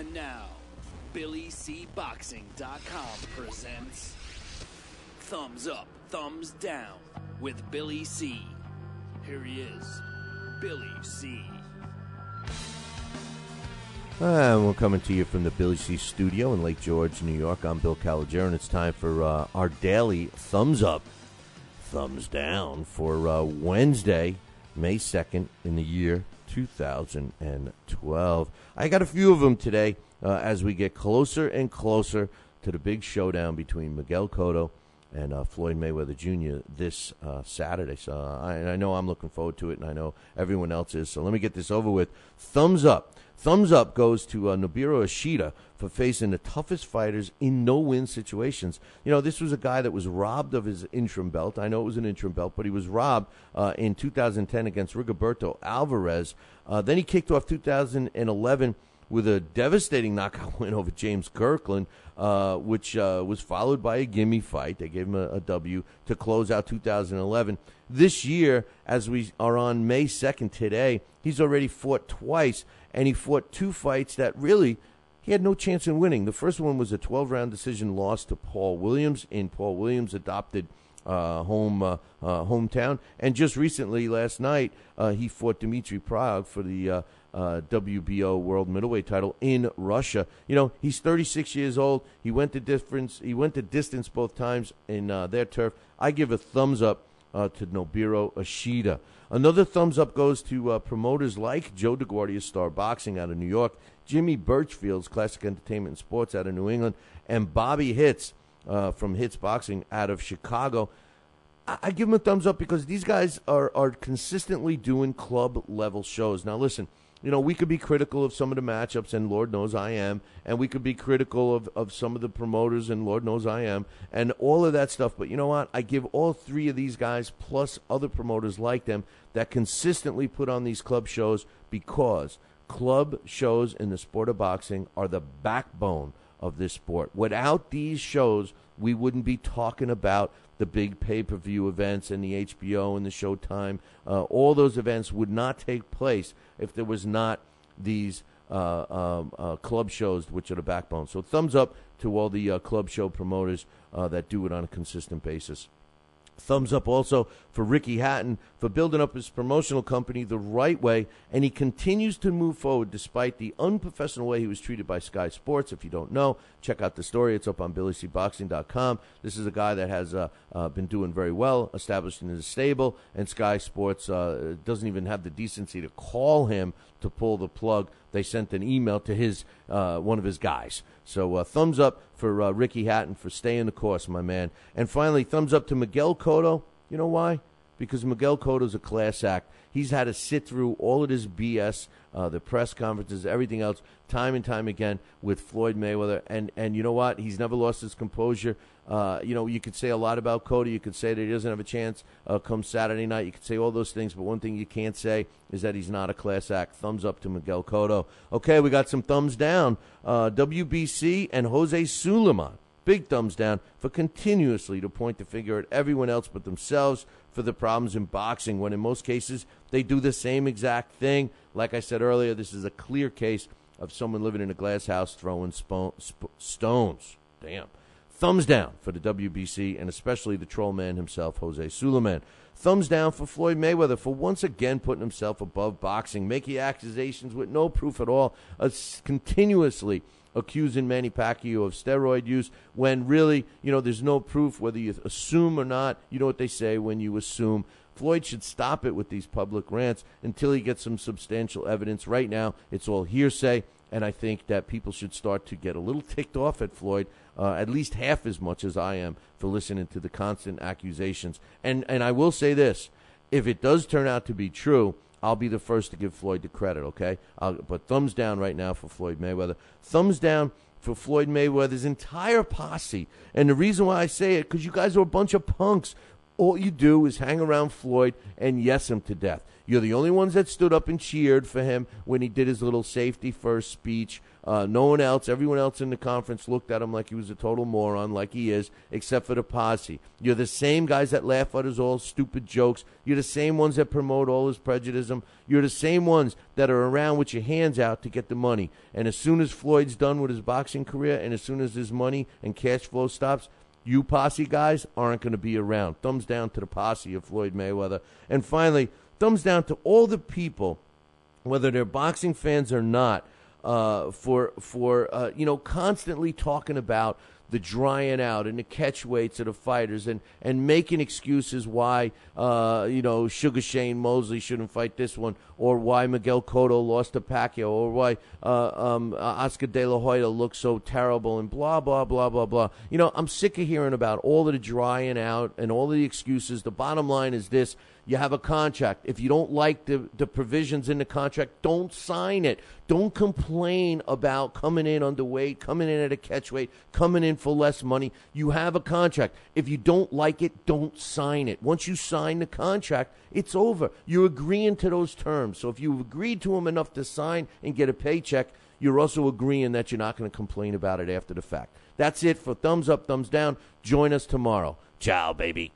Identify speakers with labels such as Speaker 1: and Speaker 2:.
Speaker 1: And now, BillyCBoxing.com presents Thumbs Up, Thumbs Down with Billy C. Here he is, Billy C.
Speaker 2: And we're coming to you from the Billy C studio in Lake George, New York. I'm Bill Caliger, and it's time for our daily Thumbs Up, Thumbs Down for Wednesday, May 2nd in the year 2012. I got a few of them today as we get closer and closer to the big showdown between Miguel Cotto and Floyd Mayweather Jr. this Saturday. So I know I'm looking forward to it, and I know everyone else is. So let me get this over with. Thumbs up. Thumbs up goes to Nobuhiro Ishida for facing the toughest fighters in no-win situations. You know, this was a guy that was robbed of his interim belt. I know it was an interim belt, but he was robbed in 2010 against Rigoberto Alvarez. Then he kicked off 2011 with a devastating knockout win over James Kirkland, which was followed by a gimme fight. They gave him a W to close out 2011. This year, as we are on May 2nd today, he's already fought twice, and he fought two fights that really he had no chance in winning. The first one was a 12-round decision loss to Paul Williams in Paul Williams' adopted hometown. And just recently, last night, he fought Dmitry Prague for the WBO World Middleweight title in Russia. You know, he's 36 years old. He went the distance both times in their turf. I give a thumbs up to Nobuhiro Ishida. Another thumbs up goes to promoters like Joe DeGuardia, Star Boxing out of New York, Jimmy Birchfield's Classic Entertainment and Sports out of New England, and Bobby Hitz from Hitz Boxing out of Chicago. I give them a thumbs up because these guys are consistently doing club-level shows. Now, listen, you know, we could be critical of some of the matchups, and Lord knows I am, and we could be critical of some of the promoters, and Lord knows I am, and all of that stuff. But you know what? I give all three of these guys, plus other promoters like them, that consistently put on these club shows, because club shows in the sport of boxing are the backbone of this sport. Without these shows, we wouldn't be talking about the big pay-per-view events and the HBO and the Showtime. All those events would not take place if there was not these club shows, which are the backbone. So thumbs up to all the club show promoters that do it on a consistent basis. Thumbs up also for Ricky Hatton for building up his promotional company the right way, and he continues to move forward despite the unprofessional way he was treated by Sky Sports. If you don't know, check out the story. It's up on BillyCBoxing.com. This is a guy that has been doing very well, established in his stable, and Sky Sports doesn't even have the decency to call him to pull the plug. They sent an email to his one of his guys. So thumbs up for Ricky Hatton for staying the course, my man. And finally, thumbs up to Miguel Cotto. You know why? Because Miguel Cotto's a class act. He's had to sit through all of this BS, the press conferences, everything else, time and time again with Floyd Mayweather. And you know what? He's never lost his composure. You know, you could say a lot about Cotto. You could say that he doesn't have a chance come Saturday night. You could say all those things, but one thing you can't say is that he's not a class act. Thumbs up to Miguel Cotto. Okay, we got some thumbs down. WBC and Jose Sulaiman. Big thumbs down for continuously to point the finger at everyone else but themselves for the problems in boxing, when in most cases they do the same exact thing. Like I said earlier, this is a clear case of someone living in a glass house throwing stones. Damn. Thumbs down for the WBC, and especially the troll man himself, Jose Sulaiman. Thumbs down for Floyd Mayweather for once again putting himself above boxing, making accusations with no proof at all, continuously accusing Manny Pacquiao of steroid use when really, you know, there's no proof whether you assume or not. You know what they say when you assume. Floyd should stop it with these public rants until he gets some substantial evidence. Right now, it's all hearsay, and I think that people should start to get a little ticked off at Floyd, at least half as much as I am, for listening to the constant accusations. And I will say this, if it does turn out to be true, I'll be the first to give Floyd the credit, okay? But thumbs down right now for Floyd Mayweather. Thumbs down for Floyd Mayweather's entire posse. And the reason why I say it, because you guys are a bunch of punks. all you do is hang around Floyd and yes him to death. You're the only ones that stood up and cheered for him when he did his little safety first speech. No one else, everyone else in the conference looked at him like he was a total moron, like he is, except for the posse. You're the same guys that laugh at his all stupid jokes. You're the same ones that promote all his prejudice. You're the same ones that are around with your hands out to get the money. And as soon as Floyd's done with his boxing career and as soon as his money and cash flow stops, you posse guys aren't going to be around. Thumbs down to the posse of Floyd Mayweather. And finally, thumbs down to all the people, whether they're boxing fans or not, for constantly talking about the drying out and the catch weights of the fighters and making excuses why, Sugar Shane Mosley shouldn't fight this one, or why Miguel Cotto lost to Pacquiao, or why Oscar De La Hoya looks so terrible, and blah, blah, blah, blah, blah. I'm sick of hearing about all of the drying out and all of the excuses. The bottom line is this. You have a contract. If you don't like the provisions in the contract, don't sign it. Don't complain about coming in underweight, coming in at a catch weight, coming in for less money. You have a contract. If you don't like it, don't sign it. Once you sign the contract, it's over. You're agreeing to those terms. So if you've agreed to them enough to sign and get a paycheck, you're also agreeing that you're not going to complain about it after the fact. That's it for Thumbs Up, Thumbs Down. Join us tomorrow. Ciao, baby.